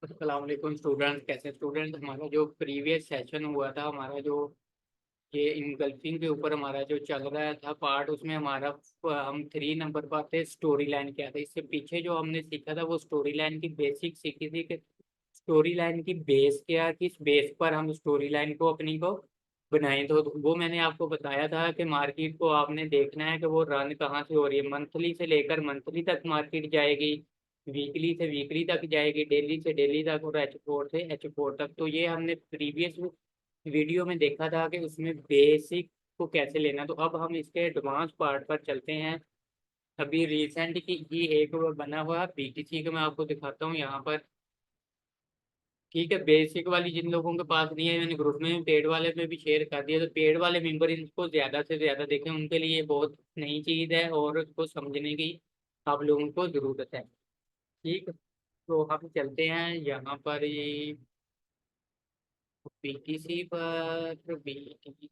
अस्सलाम वालेकुम स्टूडेंट। कैसे स्टूडेंट? हमारा जो प्रीवियस सेशन हुआ था, हमारा जो ये इनगल्फिंग के ऊपर हमारा जो चल रहा था पार्ट, उसमें हमारा हम 3 नंबर पर थे स्टोरी लाइन क्या था। इससे पीछे जो हमने सीखा था वो स्टोरी लाइन की बेसिक सीखी थी कि स्टोरी लाइन की बेस क्या, किस बेस पर हम स्टोरी लाइन को अपनी को बनाएं। तो वो मैंने आपको बताया था कि मार्केट को आपने देखना है कि वो रन कहाँ से हो रही है। मंथली से लेकर मंथली तक मार्केट जाएगी, वीकली से वीकली तक जाएगी, डेली से डेली तक, और H4 से H4 तक। तो ये हमने प्रीवियस वीडियो में देखा था कि उसमें बेसिक को कैसे लेना। तो अब हम इसके एडवांस पार्ट पर चलते हैं। अभी रिसेंट की ही एक वो बना हुआ BTC का मैं आपको दिखाता हूँ यहाँ पर। ठीक है, बेसिक वाली जिन लोगों के पास नहीं है, मैंने ग्रुप में पेड वाले में भी शेयर कर दिया। तो पेड वाले मेंबर इनको ज्यादा से ज्यादा देखें, उनके लिए बहुत नई चीज है और उसको समझने की आप लोगों को जरूरत है। ठीक, तो हम चलते हैं यहाँ पर ये BTC पर। BTC,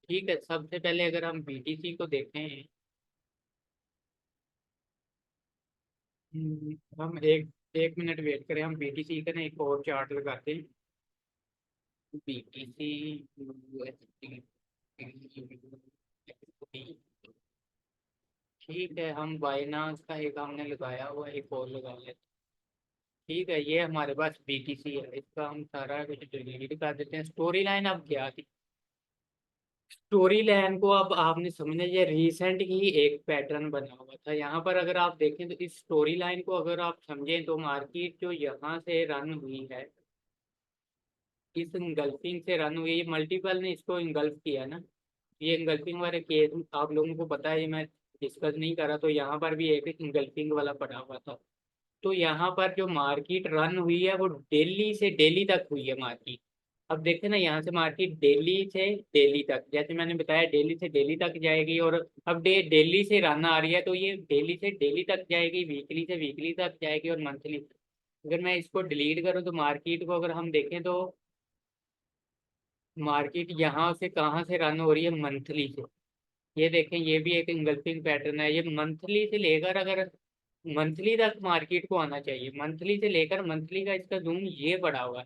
ठीक है, सबसे पहले अगर हम BTC को देखें, हम एक एक मिनट वेट करें। हम BTC का ना एक और चार्ट लगाते हैं। BTC ठीक है, हम बाइनांस का एक हमने लगाया हुआ, एक और लगा लेते हैं। ठीक है, ये हमारे पास BTC है, इसका हम सारा कुछ डिलीट कर देते हैं। स्टोरी लाइन अब क्या थी? स्टोरी लाइन को अब आपने समझना, ये रिसेंट ही एक पैटर्न बना हुआ था। यहाँ पर अगर आप देखें तो इस स्टोरी लाइन को अगर आप समझें तो मार्केट जो यहाँ से रन हुई है, इस इंगल्फिंग से रन हुई, ये मल्टीपल ने इसको इंगल्फ किया ना। ये इंगल्फिंग वाले केस आप लोगों को पता है, ये मैं डिस्कस नहीं करा। तो यहाँ पर भी एक इंगल्फिंग वाला पड़ा हुआ था। तो यहाँ पर जो मार्केट रन हुई है वो दिल्ली से दिल्ली तक हुई है मार्केट। अब देखते ना, यहाँ से मार्केट दिल्ली से दिल्ली तक, जैसे मैंने बताया दिल्ली से दिल्ली तक जाएगी। और अब दिल्ली से रन आ रही है, तो ये दिल्ली से दिल्ली तक जाएगी, वीकली से वीकली तक जाएगी, और मंथली। अगर मैं इसको डिलीट करूँ तो मार्केट को अगर हम देखें तो मार्केट यहाँ से कहाँ से रन हो रही है? मंथली से। ये देखें, ये भी एक इंगल्फिंग पैटर्न है। ये मंथली से लेकर अगर मंथली तक मार्केट को आना चाहिए, मंथली से लेकर मंथली का इसका जूम ये बढ़ा हुआ है।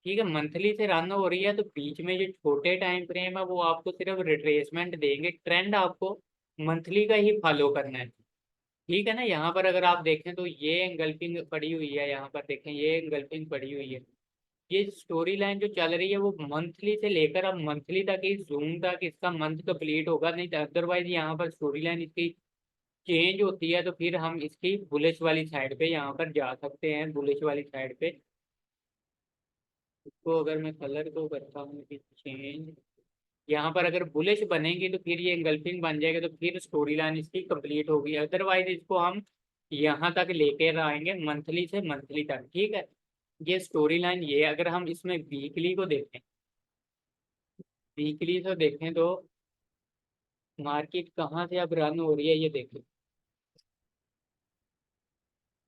ठीक है, मंथली से रन हो रही है, तो बीच में जो छोटे टाइम फ्रेम है वो आपको सिर्फ रिट्रेसमेंट देंगे, ट्रेंड आपको मंथली का ही फॉलो करना है। ठीक है ना, यहाँ पर अगर आप देखें तो ये एंगल्फिंग पड़ी हुई है, यहाँ पर देखें ये एंगल्फिंग पड़ी हुई है। ये स्टोरी लाइन जो चल रही है वो मंथली से लेकर अब मंथली तक, इस जून तक इसका मंथ कंप्लीट होगा। नहीं तो अदरवाइज यहाँ पर स्टोरी लाइन इसकी चेंज होती है, तो फिर हम इसकी बुलिश वाली साइड पे यहाँ पर जा सकते हैं, बुलिश वाली साइड पे। इसको अगर मैं कलर को करता हूँ कि चेंज, यहाँ पर अगर बुलिश बनेंगे तो फिर ये एंगल्फिंग बन जाएगा, तो फिर स्टोरी लाइन इसकी कंप्लीट होगी। अदरवाइज इसको हम यहाँ तक लेके आएंगे, मंथली से मंथली तक। ठीक है, ये स्टोरी लाइन ये। अगर हम इसमें वीकली को देखें, वीकली से देखें तो मार्केट कहाँ से अब रन हो रही है ये देखें।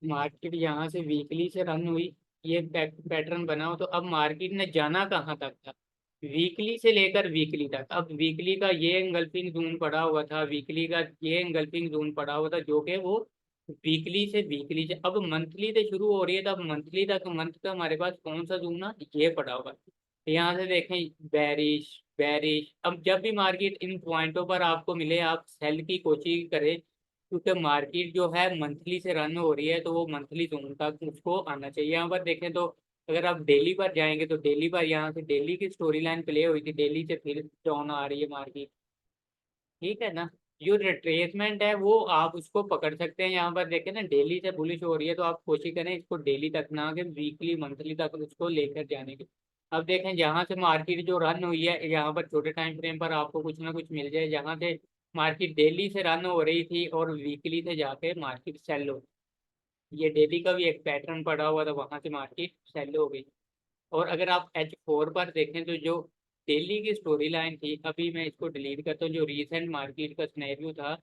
मार्केट यहाँ से वीकली से रन हुई, ये पैटर्न बना हो, तो अब मार्केट ने जाना कहाँ तक था? वीकली से लेकर वीकली तक। अब वीकली का ये एंगल्फिंग जोन पड़ा हुआ था, वीकली का ये एंगल्फिंग जोन पड़ा हुआ था, जो कि वो वीकली से वीकली से अब मंथली से शुरू हो रही है। तो अब मंथली तक, मंथ का हमारे पास कौन सा जोन है? ये पड़ा हुआ है। यहाँ से देखें, बैरिश बैरिश। अब जब भी मार्केट इन पॉइंटों पर आपको मिले, आप सेल की कोशिश करें, क्योंकि मार्केट जो है मंथली से रन हो रही है, तो वो मंथली जोन तक उसको आना चाहिए। यहाँ पर देखें तो अगर आप डेली पर जाएंगे तो डेली पर यहाँ से डेली की स्टोरी लाइन प्ले हुई थी, डेली से फिर डाउन आ रही है मार्केट। ठीक है ना, जो रिट्रेसमेंट है वो आप उसको पकड़ सकते हैं। यहाँ पर देखें ना, डेली से बुलिश हो रही है, तो आप कोशिश करें इसको डेली तक ना कि वीकली मंथली तक उसको लेकर जाने की। अब देखें, जहाँ से मार्केट जो रन हुई है, यहाँ पर छोटे टाइम फ्रेम पर आपको कुछ ना कुछ मिल जाए। जहाँ से मार्केट डेली से रन हो रही थी और वीकली से जाके मार्केट सेल हो, ये डेली का भी एक पैटर्न पड़ा हुआ था, वहां से मार्केट सेल हो गई। और अगर आप H4 पर देखें तो जो डेली की स्टोरी लाइन थी, अभी मैं इसको डिलीट करता हूँ, जो रीसेंट मार्केट का सिनेरियो था,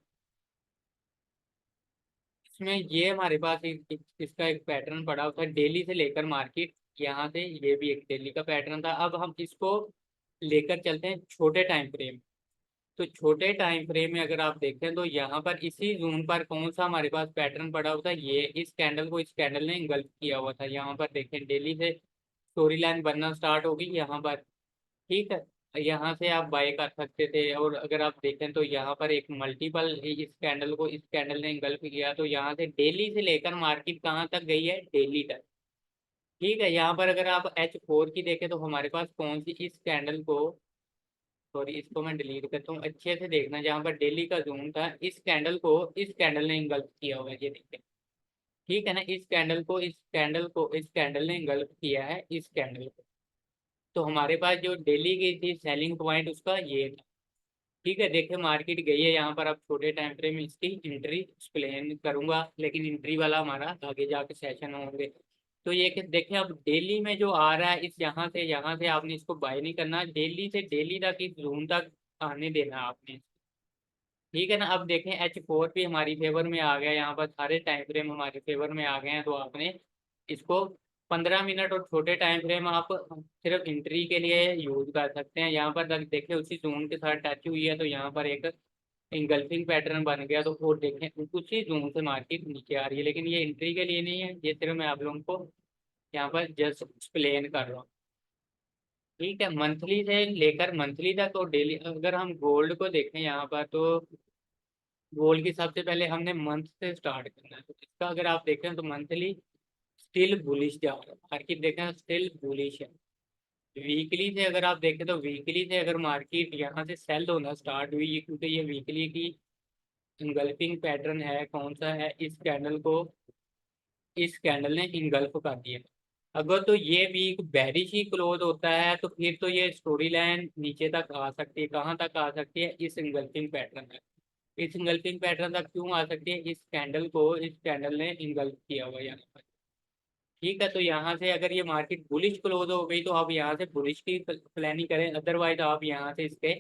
इसमें ये हमारे पास इसका एक पैटर्न पड़ा हुआ था डेली से लेकर मार्केट यहाँ से। ये भी एक डेली का पैटर्न था। अब हम इसको लेकर चलते हैं छोटे टाइम फ्रेम। तो छोटे टाइम फ्रेम में अगर आप देखें तो यहाँ पर इसी जोन पर कौन सा हमारे पास पैटर्न पड़ा हुआ था, ये इस कैंडल को इस कैंडल ने इंगल्फ किया हुआ था। यहाँ पर देखें डेली से स्टोरी लाइन बनना स्टार्ट होगी यहाँ पर, ठीक है। यहाँ से आप बाय कर सकते थे, और अगर आप देखें तो यहाँ पर एक मल्टीपल इस कैंडल को इस कैंडल ने इंगल्फ किया, तो यहाँ से डेली से लेकर मार्केट कहाँ तक गई है, डेली तक, ठीक है। यहाँ पर अगर आप H4 की देखें तो हमारे पास कौन सी इस कैंडल को, सॉरी इसको मैं डिलीट करता हूँ, अच्छे से देखना, जहाँ पर डेली का जोन था इस कैंडल को इस कैंडल ने इंगल्फ किया हुआ है, ये देखिए, ठीक है ना। इस कैंडल को इस कैंडल को इस कैंडल ने इंगल्फ किया है इस कैंडल को। तो हमारे पास जो डेली की थी सेलिंग पॉइंट उसका ये था, ठीक है। देखिए मार्केट गई है यहाँ पर, अब छोटे टाइम फ्रेम में इसकी एंट्री एक्सप्लेन करूंगा, लेकिन एंट्री वाला हमारा आगे जाके सेशन होंगे। तो ये कि देखिए अब डेली में जो आ रहा है इस यहाँ से आपने इसको बाय नहीं करना, डेली से डेली तक इस जोन तक आने देना आपने, ठीक है ना। अब देखें H4 भी हमारी फेवर में आ गया, यहाँ पर सारे टाइम फ्रेम हमारे फेवर में आ गए हैं, तो आपने इसको 15 मिनट और छोटे टाइम फ्रेम आप सिर्फ एंट्री के लिए यूज कर सकते हैं। यहाँ पर तक देखें उसी जोन के साथ टच हुई है, तो यहाँ पर एक इंगल्फिंग पैटर्न बन गया, तो वो देखें उसी जोन से मार्केट नीचे आ रही है, लेकिन ये एंट्री के लिए नहीं है, ये सिर्फ मैं आप लोगों को यहाँ पर जस्ट एक्सप्लेन कर रहा हूँ, ठीक है। मंथली से लेकर मंथली तक और डेली, अगर हम गोल्ड को देखें यहाँ पर, तो गोल्ड की सबसे पहले हमने मंथ से स्टार्ट करना है, तो इसका अगर आप देखें तो मंथली स्टिल बुलिश जा रहा है, मार्केट देखें स्टिल बुलिश है। वीकली से अगर आप देखें तो वीकली से अगर मार्केट यहाँ से सेल होना स्टार्ट हुई, क्योंकि ये वीकली की इंगल्फिंग पैटर्न है, कौन सा है, इस कैंडल ने इंगल्फ कर दिया। अगर तो ये वीक बेरिश ही क्लोज होता है, तो फिर तो ये स्टोरी लाइन नीचे तक आ सकती है, कहाँ तक आ सकती है, इस इंगल्फिंग पैटर्न तक। इस इंगल्फिंग पैटर्न तक क्यों आ सकती है, इस कैंडल को इस कैंडल ने इंगल्फ किया हुआ है यहाँ पर, ठीक है। तो यहाँ से अगर ये मार्केट बुलिश क्लोज हो गई तो आप यहाँ से बुलिश की प्लानिंग करें, अदरवाइज आप यहाँ से इसके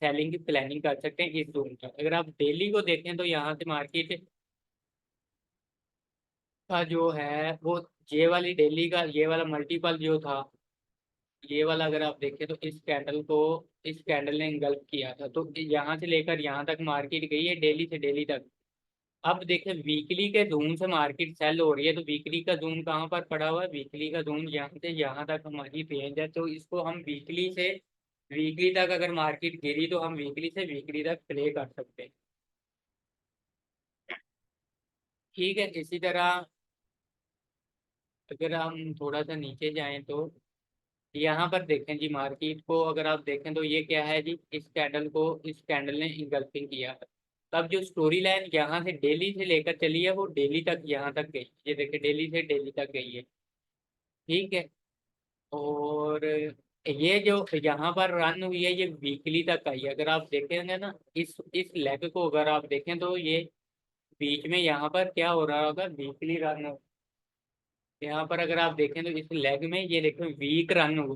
सेलिंग की प्लानिंग कर सकते हैं इस जोन तक। अगर आप डेली को देखें तो यहाँ से मार्केट का जो है वो ये वाली डेली का ये वाला मल्टीपल जो था, ये वाला अगर आप देखें तो इस कैंडल को इस कैंडल ने इंगल्फ किया था, तो यहाँ से लेकर यहाँ तक मार्केट गई है डेली से डेली तक। अब देखें वीकली के जोन से मार्केट सेल हो रही है, तो वीकली का जोन कहाँ पर पड़ा हुआ है, वीकली का जोन यहाँ से यहाँ तक हमारी रेंज है, तो इसको हम वीकली तक अगर मार्केट गिरी तो हम वीकली से वीकली तक प्ले कर सकते हैं, ठीक है। इसी तरह अगर हम थोड़ा सा नीचे जाएं तो यहाँ पर देखें जी, मार्केट को अगर आप देखें तो ये क्या है जी, इस कैंडल को इस कैंडल ने इंगल्फिंग किया है। तब जो स्टोरी लाइन यहाँ से डेली से लेकर चली है वो डेली तक यहाँ तक गई, ये देखिए डेली से डेली तक गई है, ठीक है। और ये जो यहाँ पर रन हुई है ये वीकली तक आई है, अगर आप देखेंगे ना इस लेग को अगर आप देखें तो ये बीच में यहाँ पर क्या हो रहा होगा, वीकली रन। यहाँ पर अगर आप देखें तो इस लेग में ये देखें वीक रन हुआ,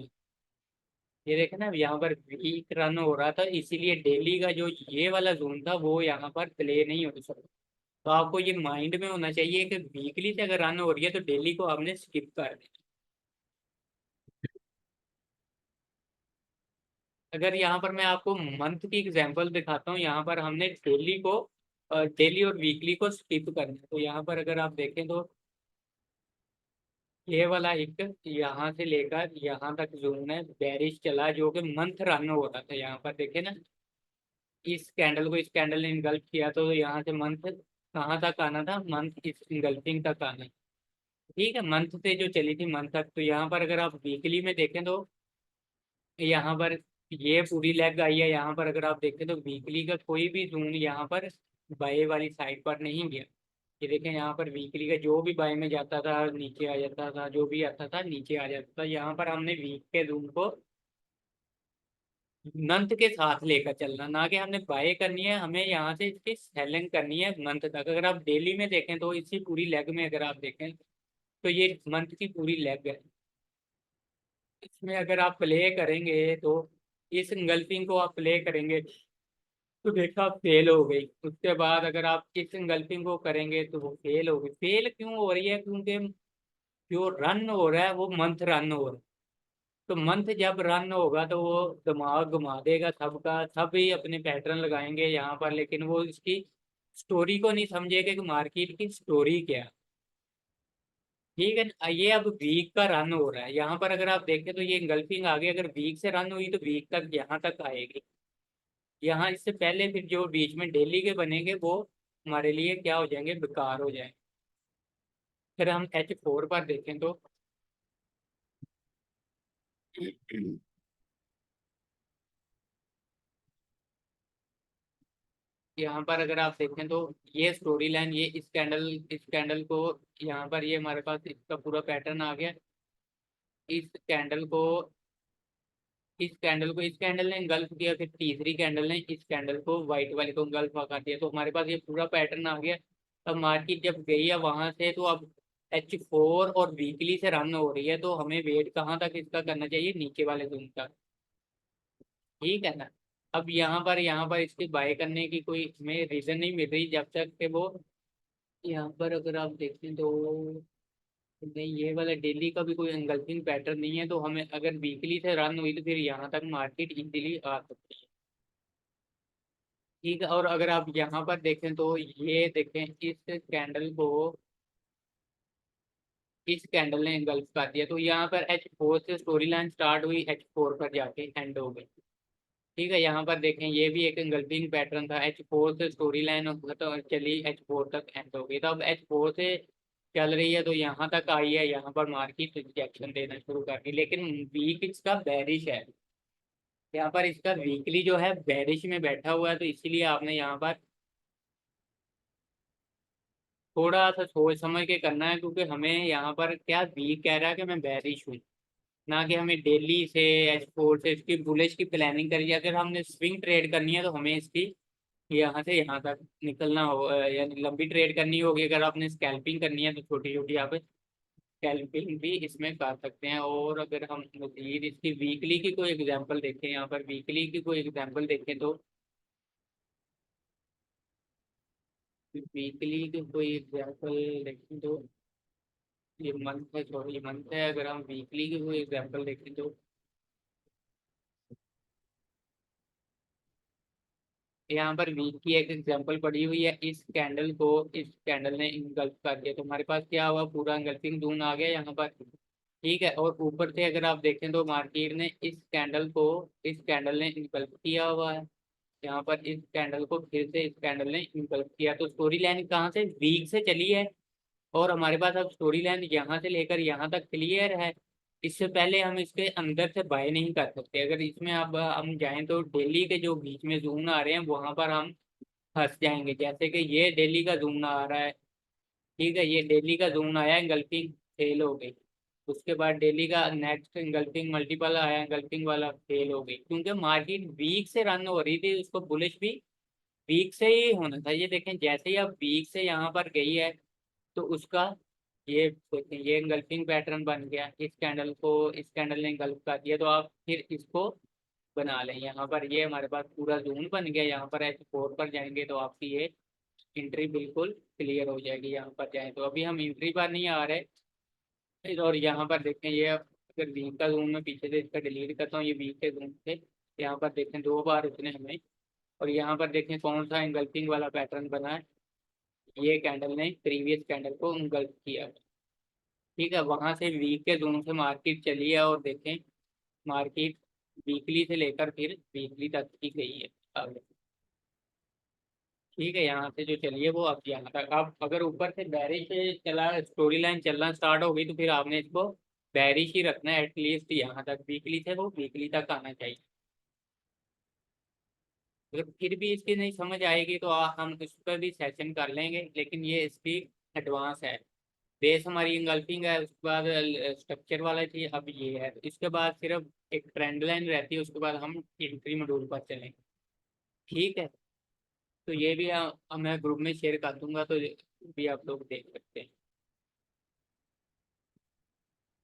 ये देखें ना यहाँ पर वीक रन हो रहा था, इसीलिए डेली का जो ये वाला जोन था वो यहाँ पर प्ले नहीं हो सकता। तो आपको ये माइंड में होना चाहिए कि वीकली से अगर रन हो रही है तो डेली को आपने स्किप कर देना। अगर यहाँ पर मैं आपको मंथ की एग्जांपल दिखाता हूँ, यहाँ पर हमने डेली और वीकली को स्किप करना है, तो यहाँ पर अगर आप देखें तो ये वाला एक यहाँ से लेकर यहाँ तक जोन है बेरिश चला, जो कि मंथ रन हो रहा था, यहाँ पर देखे ना, इस कैंडल को इस कैंडल ने इंगल्फ किया, तो यहाँ से मंथ कहाँ तक आना था, मंथ इस इंगल्फिंग तक आना, ठीक है। मंथ से जो चली थी मंथ तक, तो यहाँ पर अगर आप वीकली में देखें तो यहाँ पर ये पूरी लेग आई है, यहाँ पर अगर आप देखें तो वीकली का कोई भी जोन यहाँ पर बाय वाली साइड पर नहीं गया। ये देखें यहाँ पर वीकली का जो भी बाय में जाता था नीचे आ जाता था, जो भी आता था नीचे आ जाता था। यहाँ पर हमने वीक के जोन को मंथ के साथ लेकर चलना, ना कि हमने बाय करनी है, हमें यहाँ से इसकी सेलिंग करनी है मंथ तक। अगर आप डेली में देखें तो इसी पूरी लेग में अगर आप देखें तो ये मंथ की पूरी लेग है, इसमें अगर आप प्ले करेंगे तो इस इंगल्फिंग को आप प्ले करेंगे तो देखा फेल हो गई, उसके बाद अगर आप इस इंगल्फिंग को करेंगे तो वो फेल हो गई। फेल क्यों हो रही है, क्योंकि जो रन हो रहा है वो मंथ रन हो रहा है, तो मंथ जब रन होगा तो वो दिमाग घुमा देगा सबका, सब ही अपने पैटर्न लगाएंगे यहाँ पर, लेकिन वो इसकी स्टोरी को नहीं समझेगा कि मार्केट की स्टोरी क्या है। ठीक है ना, ये अब वीक का रन हो रहा है यहाँ पर, अगर आप देखें तो ये इंगल्फिंग आगे अगर वीक से रन हुई तो वीक तक यहाँ तक आएगी। यहाँ इससे पहले फिर जो बीच में डेली के बनेंगे वो हमारे लिए क्या हो जाएंगे, बेकार हो जाएंगे। फिर हम H4 पर देखें तो यहाँ पर अगर आप देखें तो ये स्टोरी लाइन, ये इस कैंडल को यहाँ पर, ये हमारे पास इसका पूरा पैटर्न आ गया। इस कैंडल को इस कैंडल ने इंगल्फ किया, फिर तीसरी कैंडल ने इस कैंडल को व्हाइट वाले को इंगल्फ कर दिया, तो हमारे पास ये पूरा पैटर्न आ गया। अब मार्केट जब गई है वहां से, तो अब H4 और वीकली से रन हो रही है, तो हमें वेट कहाँ तक इसका करना चाहिए, नीचे वाले जोन तक। ठीक है ना। अब यहाँ पर इसके बाय करने की कोई हमें रीजन नहीं मिल रही, जब तक कि वो यहाँ पर अगर आप देखें तो नहीं, ये वाला डेली का भी कोई एंगल्फिंग पैटर्न नहीं है, तो हमें अगर वीकली से रन हुई तो फिर यहाँ तक मार्केट इजीली आ सकती है। ठीक है, और अगर आप यहाँ पर देखें तो ये देखें, इस कैंडल ने एंगल्फ कर दिया, तो यहाँ पर H4 से स्टोरी लाइन स्टार्ट हुई, H4 पर जाके एंड हो गई। ठीक है, यहाँ पर देखें ये भी एक एंगल्फिंग पैटर्न था, H4 से स्टोरी लाइन तो चली, H4 तक एंड हो गई, तो अब H4 से चल रही है तो यहाँ तक आई है, यहाँ पर मार्केट रिजेक्शन देना शुरू कर दी, लेकिन वीक इसका बेरिश है। यहाँ पर इसका वीकली जो है बेरिश में बैठा हुआ है, तो इसीलिए आपने यहाँ पर थोड़ा सा सोच समझ के करना है, क्योंकि हमें यहाँ पर क्या वीक कह रहा है कि मैं बेरिश हूँ, ना कि हमें डेली से H4 से इसकी बुलिश की प्लानिंग करिए। अगर हमने स्विंग ट्रेड करनी है तो हमें इसकी यहाँ से यहाँ तक निकलना हो, यानी लंबी ट्रेड करनी होगी। अगर आपने स्कैल्पिंग करनी है तो छोटी छोटी आप स्कैल्पिंग भी इसमें कर सकते हैं। और अगर हम मजीद इसकी वीकली की कोई एग्जांपल देखें, यहाँ पर वीकली की कोई एग्जांपल देखें तो वीकली की कोई एग्जांपल देखें तो ये मंथ है, सॉरी मंथ है, अगर हम वीकली की कोई एग्जांपल देखें तो यहाँ पर वीक की एक एग्जांपल पड़ी हुई है, इस कैंडल ने इंगल्फ कर दिया, तो हमारे पास क्या हुआ, पूरा इंगल्फिंग जोन आ गया यहाँ पर। ठीक है, और ऊपर से अगर आप देखें तो मार्केट ने इस कैंडल ने इंगल्फ किया हुआ है, यहाँ पर इस कैंडल को फिर से इस कैंडल ने इंगल्फ किया, तो स्टोरी लाइन कहाँ से, वीक से चली है। और हमारे पास अब स्टोरी लाइन यहाँ से लेकर यहाँ तक क्लियर है। इससे पहले हम इसके अंदर से बाय नहीं कर सकते। अगर इसमें अब हम जाएं तो डेली के जो बीच में जोन आ रहे हैं वहां पर हम फंस जाएंगे, जैसे कि ये डेली का जोन आ रहा है। ठीक है, ये डेली का जोन आया, इंगल्फिंग फेल हो गई। उसके बाद डेली का नेक्स्ट इंगल्फिंग मल्टीपल आया, इंगल्फिंग वाला फेल हो गई, क्योंकि मार्केट वीक से रन हो रही थी, उसको बुलिश भी वीक से ही होना था। ये देखें, जैसे ही अब वीक से यहाँ पर गई है तो उसका ये देखें, ये इंगल्फिंग पैटर्न बन गया, इस कैंडल ने इंगल्फ कर दिया, तो आप फिर इसको बना लें। यहाँ पर ये हमारे पास पूरा जोन बन गया, यहाँ पर H4 पर जाएंगे तो आपकी ये एंट्री बिल्कुल क्लियर हो जाएगी। यहाँ पर जाएं तो अभी हम एंट्री पर नहीं आ रहे। और यहाँ पर देखें, ये अगर वीक का जोन में पीछे से इसका डिलीट करता हूँ, ये वीक के जोन से यहाँ पर देखें 2 बार उसने हमें, और यहाँ पर देखें कौन सा इंगल्फिंग वाला पैटर्न बना है, ये कैंडल ने प्रीवियस कैंडल को इंगल्फ किया। ठीक है, वहां से वीक के जोन से मार्केट चली है, और देखें मार्केट वीकली से लेकर फिर वीकली तक की गई है आगे। ठीक है, यहाँ से जो चलिए वो अब यहाँ तक, अब अगर ऊपर से बैरिश से चला, स्टोरी लाइन चलना स्टार्ट हो गई, तो फिर आपने इसको बैरिश ही रखना है, एटलीस्ट यहाँ तक वीकली से वो वीकली तक आना चाहिए। अगर फिर भी इसकी नहीं समझ आएगी तो हम इस पर भी सेशन कर लेंगे, लेकिन ये इसकी एडवांस है। बेस हमारी इंगल्फिंग है, उसके बाद स्ट्रक्चर वाला चाहिए, अब ये है, तो इसके बाद सिर्फ एक ट्रेंड लाइन रहती है, उसके बाद हम एंट्री मॉड्यूल पर चलेंगे। ठीक है, तो ये भी मैं ग्रुप में शेयर कर दूंगा, तो ये भी आप लोग देख सकते हैं।